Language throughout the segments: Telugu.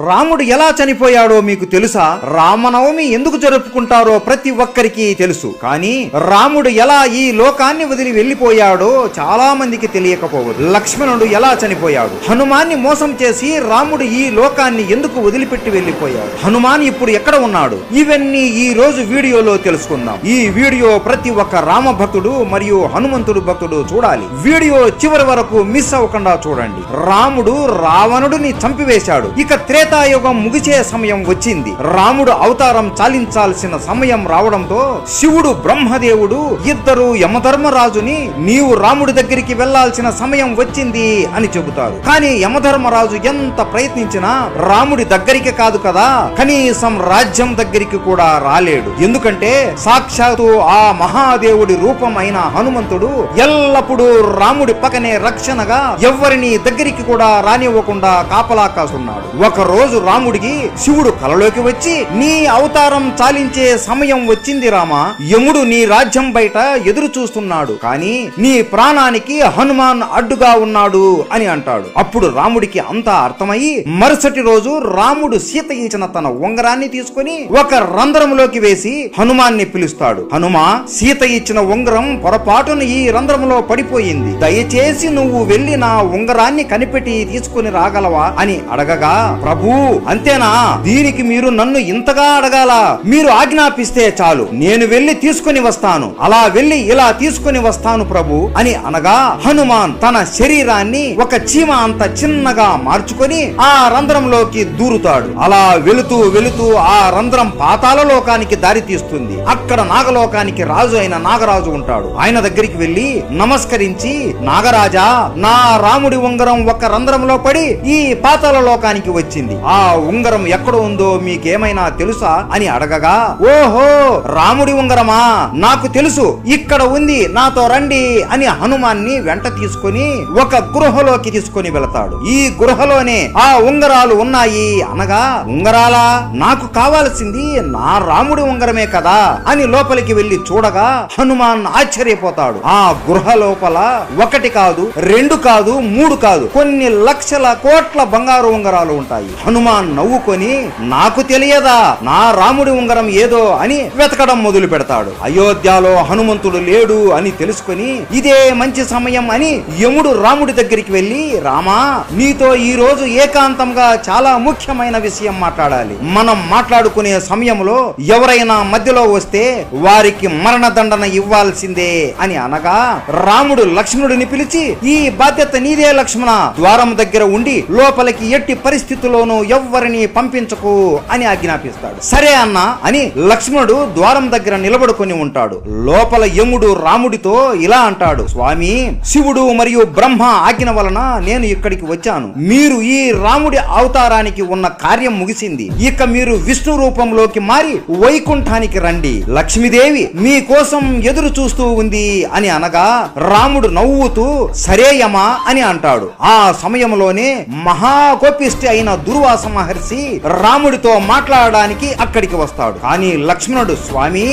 రాముడు ఎలా చనిపోయాడో మీకు తెలుసా? రామనవమి ఎందుకు జరుపుకుంటారో ప్రతి ఒక్కరికి తెలుసు. కానీ రాముడు ఎలా ఈ లోకాన్ని వదిలి వెళ్లిపోయాడో చాలా మందికి తెలియకపోవచ్చు. లక్ష్మణుడు ఎలా చనిపోయాడు? హనుమాన్ని మోసం చేసి రాముడు ఈ లోకాన్ని ఎందుకు వదిలిపెట్టి వెళ్లిపోయాడు? హనుమాన్ ఇప్పుడు ఎక్కడ ఉన్నాడు? ఇవన్నీ ఈ రోజు వీడియోలో తెలుసుకుందాం. ఈ వీడియో ప్రతి ఒక్క రామ భక్తుడు మరియు హనుమంతుడు భక్తుడు చూడాలి. వీడియో చివరి వరకు మిస్ అవ్వకుండా చూడండి. రాముడు రావణుడిని చంపివేశాడు. ఇక త్రేతాయుగం ముగిసే సమయం వచ్చింది. రాముడు అవతారం చాలించాల్సిన సమయం రావడంతో శివుడు బ్రహ్మదేవుడు ఇద్దరు యమధర్మరాజుని నీవు రాముడి దగ్గరికి వెళ్లాల్సిన సమయం వచ్చింది అని చెబుతారు. కానీ యమధర్మరాజు ఎంత ప్రయత్నించినా రాముడి దగ్గరికి కాదు కదా, కనీసం రాజ్యం దగ్గరికి కూడా రాలేడు. ఎందుకంటే సాక్షాత్తు ఆ మహాదేవుడి రూపం అయిన హనుమంతుడు ఎల్లప్పుడూ రాముడి పక్కనే రక్షణగా ఎవ్వరిని దగ్గరికి కూడా రానివ్వకుండా కాపలా కాసున్నాడు. ఒక రోజు రాముడికి శివుడు కలలోకి వచ్చి నీ అవతారం చాలించే సమయం వచ్చింది రామా, యముడు నీ రాజ్యం బయట ఎదురు చూస్తున్నాడు, కానీ నీ ప్రాణానికి హనుమాన్ అడ్డుగా ఉన్నాడు అని అంటాడు. అప్పుడు రాముడికి అంతా అర్థమయ్యి మరుసటి రోజు రాముడు సీత ఇచ్చిన తన ఉంగరాన్ని తీసుకుని ఒక రంధ్రంలోకి వేసి హనుమాన్ని పిలుస్తాడు. హనుమా, సీత ఇచ్చిన ఉంగరం పొరపాటున ఈ రంధ్రంలో పడిపోయింది, దయచేసి నువ్వు వెళ్లి నా ఉంగరాన్ని కనిపెట్టి తీసుకుని రాగలవా అని అడగగా, ప్రభు అంతేనా, దీనికి మీరు నన్ను ఇంతగా అడగాల, మీరు ఆజ్ఞాపిస్తే చాలు, నేను వెళ్లి తీసుకుని వస్తాను, అలా వెళ్లి ఇలా తీసుకుని వస్తాను ప్రభు అని అనగా హనుమాన్ తన శరీరాన్ని ఒక చీమ అంత చిన్నగా మార్చుకొని ఆ రంధ్రంలోకి దూరుతాడు. అలా వెళుతూ వెళుతూ ఆ రంధ్రం పాతాళ లోకానికి దారి తీస్తుంది. అక్కడ నాగలోకానికి రాజు అయిన నాగరాజు ఉంటాడు. ఆయన దగ్గరికి వెళ్లి నమస్కరించి, నాగరాజా, నా రాముడి ఉంగరం ఒక రంధ్రంలో పడి ఈ పాతాళ లోకానికి వచ్చింది, ఆ ఉంగరం ఎక్కడ ఉందో మీకేమైనా తెలుసా అని అడగగా, ఓహో రాముడి ఉంగరమా, నాకు తెలుసు, ఇక్కడ ఉంది, నాతో రండి అని హనుమాన్ని వెంట తీసుకుని ఒక గృహలోకి తీసుకుని వెళతాడు. ఈ గృహలోనే ఆ ఉంగరాలు ఉన్నాయి అనగా, ఉంగరాలా, నాకు కావాల్సింది నా రాముడి ఉంగరమే కదా అని లోపలికి వెళ్లి చూడగా హనుమాన్ ఆశ్చర్యపోతాడు. ఆ గృహ లోపల ఒకటి కాదు, రెండు కాదు, మూడు కాదు, కొన్ని లక్షల కోట్ల బంగారు ఉంగరాలు ఉంటాయి. హనుమాన్ నవ్వుకొని, నాకు తెలియదా నా రాముడి ఉంగరం ఏదో అని వెతకడం మొదలు పెడతాడు. అయోధ్యలో హనుమంతుడు లేడు అని తెలుసుకొని ఇదే మంచి సమయం అని యముడు రాముడి దగ్గరికి వెళ్లి, రామా, నీతో ఈ రోజు ఏకాంతంగా చాలా ముఖ్యమైన విషయం మాట్లాడాలి, మనం మాట్లాడుకునే సమయంలో ఎవరైనా మధ్యలో వస్తే వారికి మరణదండన ఇవ్వాల్సిందే అని అనగా రాముడు లక్ష్మణుడిని పిలిచి, ఈ బాధ్యత నీదే లక్ష్మణ, ద్వారం దగ్గర ఉండి లోపలికి ఎట్టి పరిస్థితుల్లోనూ ఎవ్వరిని పంపించకు అని ఆజ్ఞాపిస్తాడు. సరే అన్న అని లక్ష్మణుడు ద్వారం దగ్గర నిలబడుకొని ఉంటాడు. లోపల యముడు రాముడితో ఇలా అంటాడు, స్వామి, శివుడు మరియు బ్రహ్మ ఆజ్ఞ వలన నేను ఇక్కడికి వచ్చాను. మీరు ఈ రాముడి అవతారానికి ఉన్న కార్యం ముగిసింది. ఇక మీరు విష్ణు రూపంలోకి మారి వైకుంఠానికి రండి, లక్ష్మీదేవి మీ కోసం ఎదురు చూస్తూ ఉంది అని అనగా రాముడు నవ్వుతూ సరేయమా అని అంటాడు. ఆ సమయంలోనే మహాకోపిష్టి అయిన దుర్వాస మహర్షి రాముడితో మాట్లాడడానికి అక్కడికి వస్తాడు. కానీ లక్ష్మణుడు, స్వామి,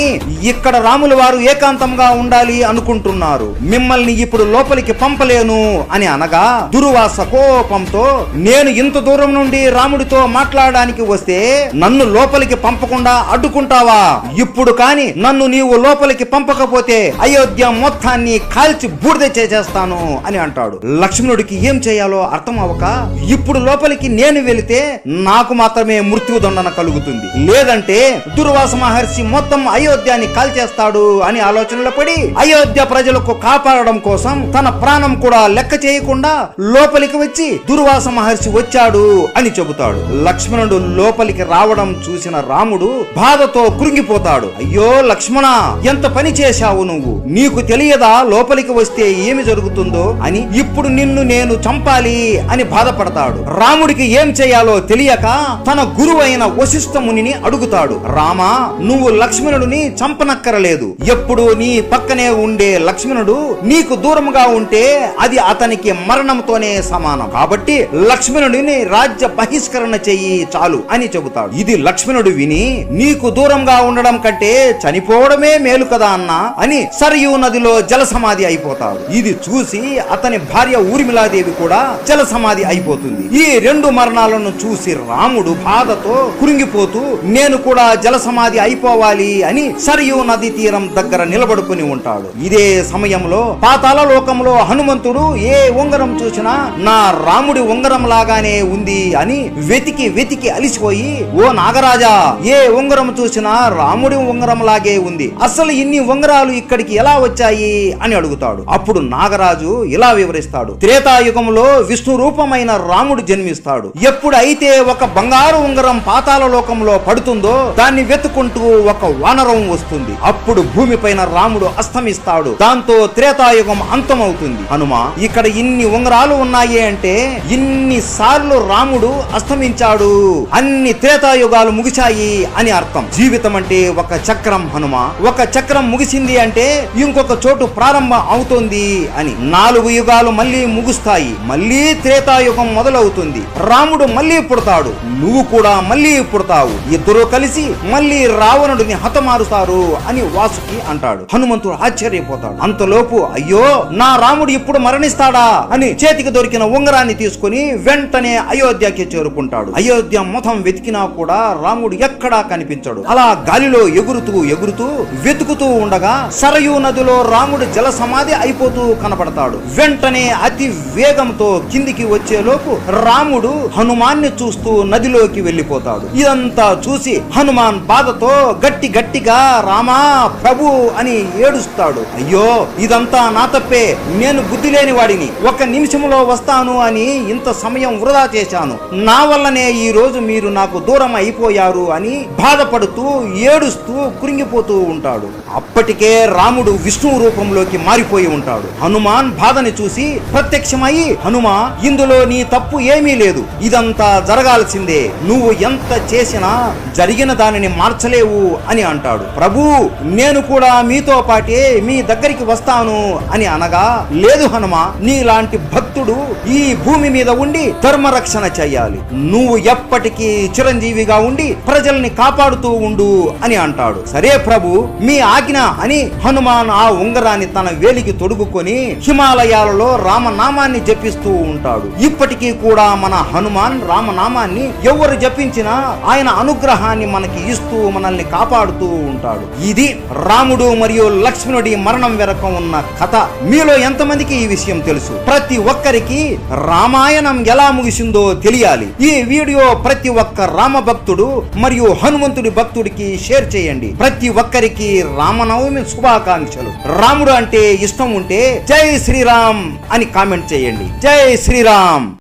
ఇక్కడ రాముల వారు ఏకాంతంగా ఉండాలి అనుకుంటున్నారు, మిమ్మల్ని ఇప్పుడు లోపలికి పంపలేను అని అనగా దుర్వాస కోపంతో, నేను ఇంత దూరం నుండి రాముడితో మాట్లాడడానికి వస్తే నన్ను లోపలికి పంపకుండా అడ్డుకుంటావా? ఇప్పుడు కాని నన్ను నీవు లోపలికి పంపకపోతే అయోధ్య మొత్తాన్ని కాల్చి బూడిద చేసేస్తాను అని అంటాడు. లక్ష్మణుడికి ఏం చేయాలో అర్థం అవ్వక, ఇప్పుడు లోపలికి నేను వెళితే నాకు మాత్రమే మృత్యుదండన కలుగుతుంది, లేదంటే దుర్వాస మహర్షి మొత్తం అయోధ్యాన్ని కాల్చేస్తాడు అని ఆలోచనలో పడి అయోధ్య ప్రజలకు కాపాడడం కోసం తన ప్రాణం కూడా లెక్క చేయకుండా లోపలికి వచ్చి దుర్వాస మహర్షి వచ్చాడు అని చెబుతాడు. లక్ష్మణుడు లోపలికి రావడం చూసిన రాముడు బాధతో కృంగిపోతాడు. అయ్యో లక్ష్మణ, ఎంత పని చేశావు నువ్వు, నీకు తెలియదా లోపలికి వస్తే ఏమి జరుగుతుందో అని, ఇప్పుడు నిన్ను నేను చంపాలి అని బాధపడతాడు. రాముడికి ఏం చేయాలో తెలియక తన గురువైన వశిష్ఠ మునిని అడుగుతాడు, రామా, నువ్వు లక్ష్మణుడిని చంపనక్కరలేదు, ఎప్పుడు నీ పక్కనే ఉండే లక్ష్మణుడు నీకు దూరంగా ఉంటే అది అతనికి మరణంతోనే సమానం, కాబట్టి లక్ష్మణుడిని రాజ్య బహిష్కరణ చెయ్యి చాలు అని చెబుతాడు. ఇది లక్ష్మణుడు విని, నీకు దూరంగా ఉండడం కంటే చనిపోవడమే మేలు కదా అన్నా అని సరయూ నదిలో జల సమాధి అయిపోతాడు. ఇది చూసి అతని భార్య ఊర్మిళాదేవి కూడా జల సమాధి అయిపోతుంది. ఈ రెండు మరణాలను హనుమంతును చూసి రాముడు బాధతో కురింగిపోతూ నేను కూడా జలసమాధి అయిపోవాలి అని సరియు నది తీరం దగ్గర నిలబడుకుని ఉంటాడు. ఇదే సమయంలో పాతాళ లోకంలో హనుమంతుడు ఏ ఉంగరం చూసినా నా రాముడి ఉంగరం లాగానే ఉంది అని వెతికి వెతికి అలిసిపోయి, ఓ నాగరాజా, ఏ ఉంగరం చూసినా రాముడి ఉంగరం లాగే ఉంది, అసలు ఇన్ని ఉంగరాలు ఇక్కడికి ఎలా వచ్చాయి అని అడుగుతాడు. అప్పుడు నాగరాజు ఇలా వివరిస్తాడు. త్రేతాయుగంలో విష్ణు రూపమైన రాముడు జన్మిస్తాడు. ఎప్పుడైతే ఒక బంగారు ఉంగరం పాతాళ లోకంలో పడుతుందో దాన్ని వెతుకుంటూ ఒక వానరం వస్తుంది. అప్పుడు భూమిపైన రాముడు అస్తమిస్తాడు. దాంతో త్రేతాయుగం అంతమవుతుంది. హనుమ, ఇక్కడ ఇన్ని ఉంగరాలు ఉన్నాయి అంటే ఇన్ని సార్లు రాముడు అస్తమించాడు, అన్ని త్రేతాయుగాలు ముగిశాయి అని అర్థం. జీవితం అంటే ఒక చక్రం హనుమ. ఒక చక్రం ముగిసింది అంటే ఇంకొక చోటు ప్రారంభం అవుతుంది అని. 4 యుగాలు మళ్ళీ ముగుస్తాయి, మళ్ళీ త్రేతాయుగం మొదలవుతుంది. రాముడు మళ్ళీ పుడతాడు, నువ్వు కూడా మళ్ళీ పుడతావు. ఇద్దరు కలిసి మళ్ళీ రావణుడిని హతమారుతారు అని వాసుకి అంటాడు. హనుమంతుడు ఆశ్చర్యపోతాడు. అంతలోపు అయ్యో, నా రాముడు ఇప్పుడు మరణిస్తాడా అని చేతికి దొరికిన ఉంగరాన్ని తీసుకుని వెంటనే అయోధ్యకి చేరుకుంటాడు. అయోధ్య మొత్తం వెతికినా కూడా రాముడు ఎక్కడా కనిపించడు. అలా గాలిలో ఎగురుతూ ఎగురుతూ వెతుకుతూ ఉండగా సరయూ నదిలో రాముడు జల సమాధి అయిపోతూ కనపడతాడు. వెంటనే అతి వేగంతో కిందికి వచ్చేలోపు రాముడు హనుమాన్ని చూస్తూ నదిలోకి వెళ్ళిపోతాడు. ఇదంతా చూసి హనుమాన్ బాధతో గట్టిగా రామా ప్రభు అని ఏడుస్తాడు. అయ్యో, ఇదంతా నా తప్పే, నేను బుద్ధి లేని వాడిని, 1 నిమిషంలో వస్తాను అని ఇంత సమయం వృధా చేశాను, నా వల్లనే ఈ రోజు మీరు నాకు దూరం అయిపోయారు అని బాధపడుతూ ఏడుస్తూ కురింగిపోతూ ఉంటాడు. అప్పటికే రాముడు విష్ణు రూపంలోకి మారిపోయి ఉంటాడు. హనుమాన్ బాధని చూసి ప్రత్యక్షమై, హనుమా, ఇందులో నీ తప్పు ఏమీ లేదు, ఇదంతా జరగాల్సిందే, నువ్వు ఎంత చేసినా జరిగిన దానిని మార్చలేవు అని అంటాడు. ప్రభు, నేను కూడా మీతో పాటే మీ దగ్గరికి వస్తాను అని అనగా, లేదు హనుమా, నీలాంటి భక్తుడు ఈ భూమి మీద ఉండి ధర్మరక్షణ చెయ్యాలి, నువ్వు ఎప్పటికీ చిరంజీవిగా ఉండి ప్రజల్ని కాపాడుతూ ఉండు అని అంటాడు. సరే ప్రభు, మీ ఆజ్ఞ అని హనుమాన్ ఆ ఉంగరాన్ని తన వేలికి తొడుగుకొని హిమాలయాలలో రామనామాన్ని జపిస్తూ ఉంటాడు. ఇప్పటికీ కూడా మన హనుమాన్ రామనామాన్ని ఎవరు జపించినా ఆయన అనుగ్రహాన్ని మనకి ఇస్తూ మనల్ని కాపాడుతూ ఉంటాడు. ఇది రాముడు మరియు లక్ష్మణుడి మరణం వెనక ఉన్న కథ. మీలో ఎంతమందికి ఈ విషయం తెలుసు? ప్రతి ఒక్కరికి రామాయణం ఎలా ముగిసిందో తెలియాలి. ఈ వీడియో ప్రతి ఒక్క రామ భక్తుడు మరియు హనుమంతుడి భక్తుడికి షేర్ చేయండి. ప్రతి ఒక్కరికి రామనవమి శుభాకాంక్షలు. రాముడు అంటే ఇష్టం ఉంటే జై శ్రీరామ్ అని కామెంట్ చేయండి. జై శ్రీరామ్.